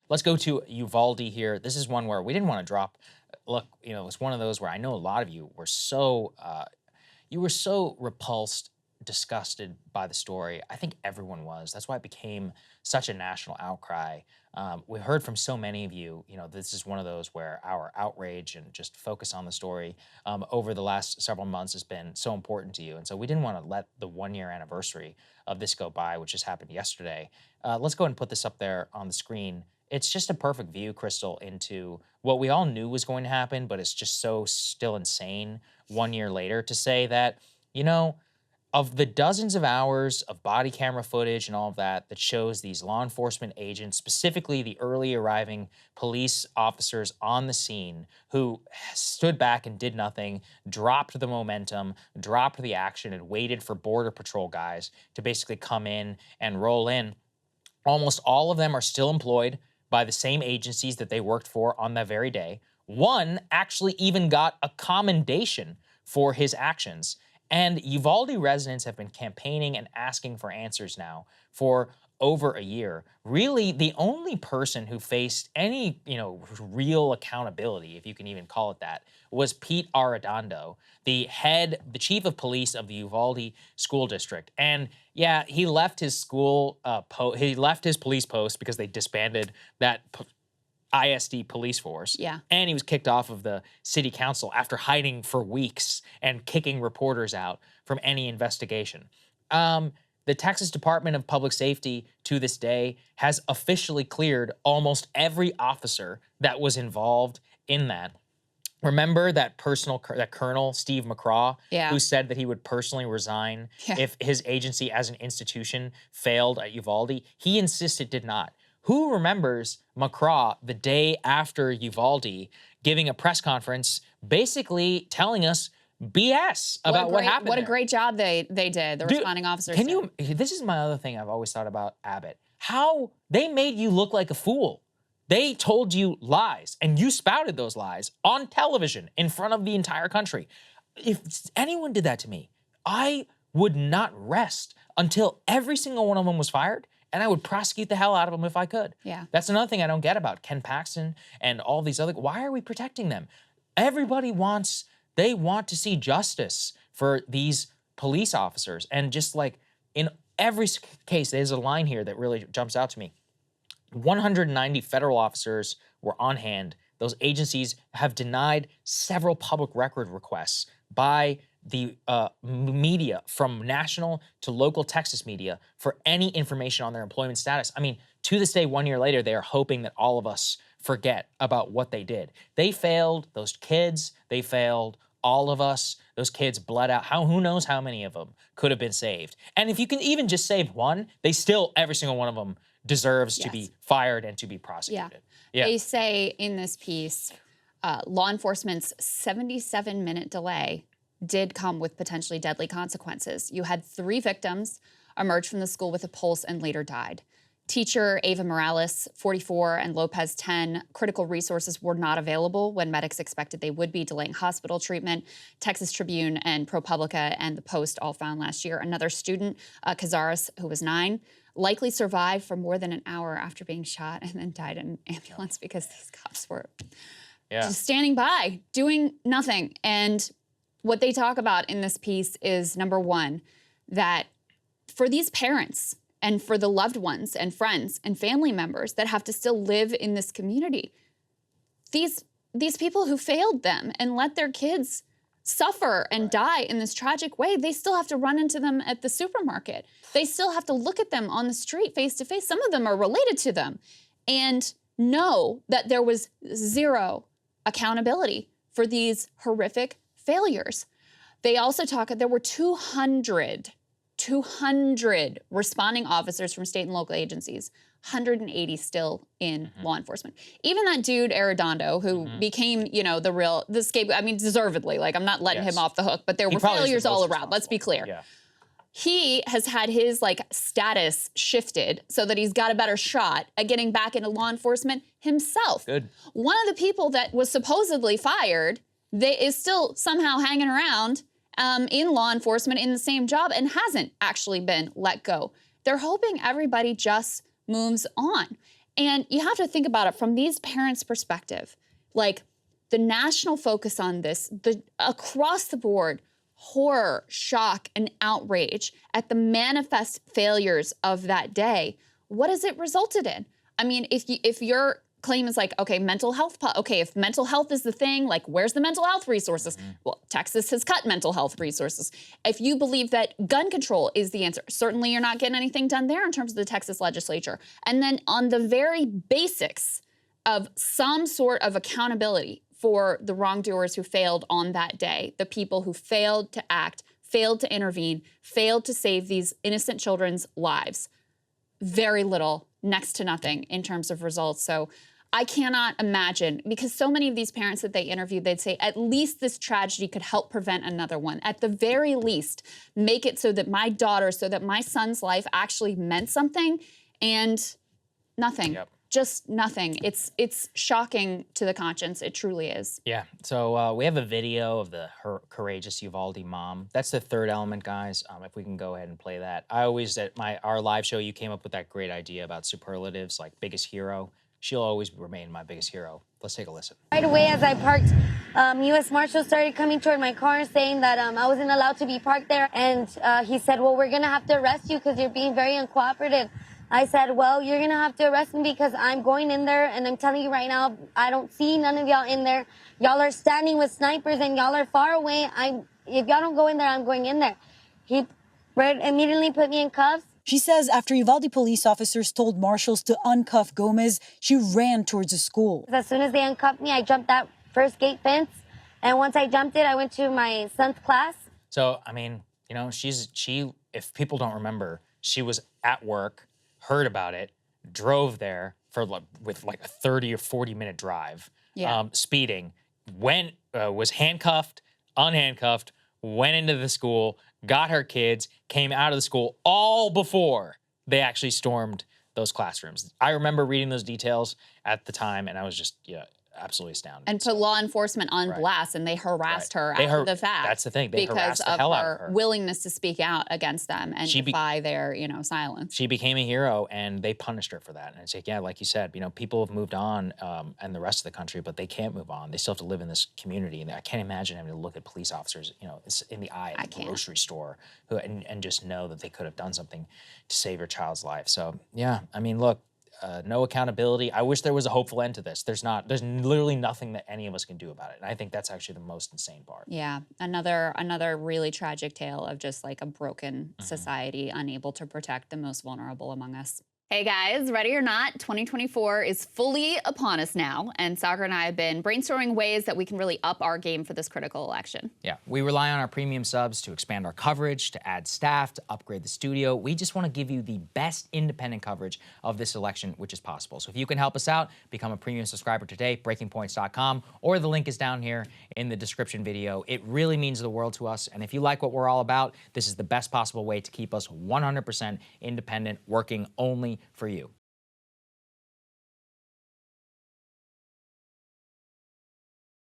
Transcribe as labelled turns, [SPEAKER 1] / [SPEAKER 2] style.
[SPEAKER 1] Let's go to Uvalde here. This is one where we didn't want to drop. Look, it's one of those where I know a lot of you were so repulsed, disgusted by the story. I think everyone was. That's why it became such a national outcry. We heard from so many of you. This is one of those where our outrage and just focus on the story over the last several months has been so important to you. And so we didn't want to let the 1 year anniversary of this go by, which just happened yesterday. Let's go ahead and put this up there on the screen. It's just a perfect view, Krystal, into what we all knew was going to happen, but it's just so still insane 1 year later to say that, of the dozens of hours of body camera footage and all of that shows these law enforcement agents, specifically the early arriving police officers on the scene who stood back and did nothing, dropped the momentum, dropped the action, and waited for Border Patrol guys to basically come in and roll in. Almost all of them are still employed by the same agencies that they worked for on that very day. One actually even got a commendation for his actions. And Uvalde residents have been campaigning and asking for answers now for over a year. Really, the only person who faced any, real accountability, if you can even call it that, was Pete Arredondo, the chief of police of the Uvalde School District. And yeah, he left his he left his police post because they disbanded that ISD police force.
[SPEAKER 2] Yeah.
[SPEAKER 1] And he was kicked off of the city council after hiding for weeks and kicking reporters out from any investigation. The Texas Department of Public Safety to this day has officially cleared almost every officer that was involved in that. Remember that Colonel Steve McCraw, who said that he would personally resign if his agency as an institution failed at Uvalde? He insisted did not. Who remembers McCraw the day after Uvalde giving a press conference basically telling us BS about what happened
[SPEAKER 2] What
[SPEAKER 1] there?
[SPEAKER 2] a great job they did, the responding officers did.
[SPEAKER 1] This is my other thing I've always thought about Abbott. How they made you look like a fool. They told you lies, and you spouted those lies on television in front of the entire country. If anyone did that to me, I would not rest until every single one of them was fired, and I would prosecute the hell out of them if I could.
[SPEAKER 2] Yeah.
[SPEAKER 1] That's another thing I don't get about Ken Paxton and all these other. Why are we protecting them? Everybody want to see justice for these police officers. And just like in every case, there's a line here that really jumps out to me. 190 federal officers were on hand. Those agencies have denied several public record requests by the media, from national to local Texas media, for any information on their employment status. I mean, to this day, 1 year later, they are hoping that all of us forget about what they did. They failed those kids. They failed all of us. Those kids bled out. Who knows how many of them could have been saved? And if you can even just save one, every single one of them deserves to be fired and to be prosecuted.
[SPEAKER 2] Yeah. They say in this piece, law enforcement's 77-minute delay did come with potentially deadly consequences. You had 3 victims emerge from the school with a pulse and later died. Teacher Ava Morales, 44, and Lopez, 10. Critical resources were not available when medics expected they would be, delaying hospital treatment. Texas Tribune and ProPublica and The Post all found last year. Another student, Cazares, who was 9, likely survived for more than an hour after being shot and then died in an ambulance because these cops were just standing by, doing nothing. And what they talk about in this piece is, number one, that for these parents and for the loved ones and friends and family members that have to still live in this community, these people who failed them and let their kids suffer and die in this tragic way, they still have to run into them at the supermarket. They still have to look at them on the street face to face. Some of them are related to them, and know that there was zero accountability for these horrific failures. They also talk, there were 200 responding officers from state and local agencies, 180 still in law enforcement. Even that dude, Arredondo, who became, the scapegoat, I mean, deservedly, like, I'm not letting him off the hook, but there were failures all around, let's be clear.
[SPEAKER 1] Yeah.
[SPEAKER 2] He has had his, status shifted so that he's got a better shot at getting back into law enforcement himself.
[SPEAKER 1] Good.
[SPEAKER 2] One of the people that was supposedly fired is still somehow hanging around in law enforcement in the same job and hasn't actually been let go. They're hoping everybody just moves on. And you have to think about it from these parents' perspective. Like, the national focus on this, the across the board horror, shock, and outrage at the manifest failures of that day, what has it resulted in? I mean, if your claim is like, okay, mental health, okay, if mental health is the thing, like, where's the mental health resources? Well, Texas has cut mental health resources. If you believe that gun control is the answer, certainly you're not getting anything done there in terms of the Texas legislature. And then on the very basics of some sort of accountability for the wrongdoers who failed on that day, the people who failed to act, failed to intervene, failed to save these innocent children's lives, very little, next to nothing in terms of results. So I cannot imagine, because so many of these parents that they interviewed, they'd say, at least this tragedy could help prevent another one. At the very least, make it so that my daughter, so that my son's life actually meant something, and nothing.
[SPEAKER 1] Yep.
[SPEAKER 2] Just nothing. It's shocking to the conscience. It truly is.
[SPEAKER 1] Yeah. So we have a video of her courageous Uvalde mom. That's the third element, guys. If we can go ahead and play that. I always, at our live show, you came up with that great idea about superlatives, like biggest hero. She'll always remain my biggest hero. Let's take a listen.
[SPEAKER 3] Right away as I parked, U.S. Marshals started coming toward my car saying that I wasn't allowed to be parked there. And he said, well, we're going to have to arrest you because you're being very uncooperative. I said, well, you're going to have to arrest me because I'm going in there, and I'm telling you right now, I don't see none of y'all in there. Y'all are standing with snipers, and y'all are far away. If y'all don't go in there, I'm going in there. He immediately put me in cuffs.
[SPEAKER 4] She says after Uvalde police officers told marshals to uncuff Gomez, she ran towards the school.
[SPEAKER 3] As soon as they uncuffed me, I jumped that first gate fence, and once I jumped it, I went to my son's class.
[SPEAKER 1] So, I mean, you know, if people don't remember, she was at work, heard about it, drove there with like a 30 or 40-minute drive, speeding, was handcuffed, unhandcuffed, went into the school, got her kids, came out of the school all before they actually stormed those classrooms. I remember reading those details at the time, and I was just, absolutely astounded.
[SPEAKER 2] And put law enforcement on blast, and they harassed her after the fact.
[SPEAKER 1] That's the thing. They
[SPEAKER 2] because
[SPEAKER 1] harassed the
[SPEAKER 2] of
[SPEAKER 1] hell out of
[SPEAKER 2] her
[SPEAKER 1] her.
[SPEAKER 2] willingness to speak out against them and defy their, silence.
[SPEAKER 1] She became a hero, and they punished her for that. And it's like, yeah, like you said, people have moved on, and the rest of the country, but they can't move on. They still have to live in this community, and I can't imagine having to look at police officers, it's in the eye at the grocery store, and just know that they could have done something to save your child's life. So yeah, I mean, look. No accountability. I wish there was a hopeful end to this. There's literally nothing that any of us can do about it. And I think that's actually the most insane part.
[SPEAKER 2] Yeah, another really tragic tale of just like a broken society unable to protect the most vulnerable among us. Hey guys, ready or not, 2024 is fully upon us now, and Saagar and I have been brainstorming ways that we can really up our game for this critical election.
[SPEAKER 1] Yeah, we rely on our premium subs to expand our coverage, to add staff, to upgrade the studio. We just want to give you the best independent coverage of this election, which is possible. So if you can help us out, become a premium subscriber today, breakingpoints.com, or the link is down here in the description video. It really means the world to us, and if you like what we're all about, this is the best possible way to keep us 100% independent, working only for you.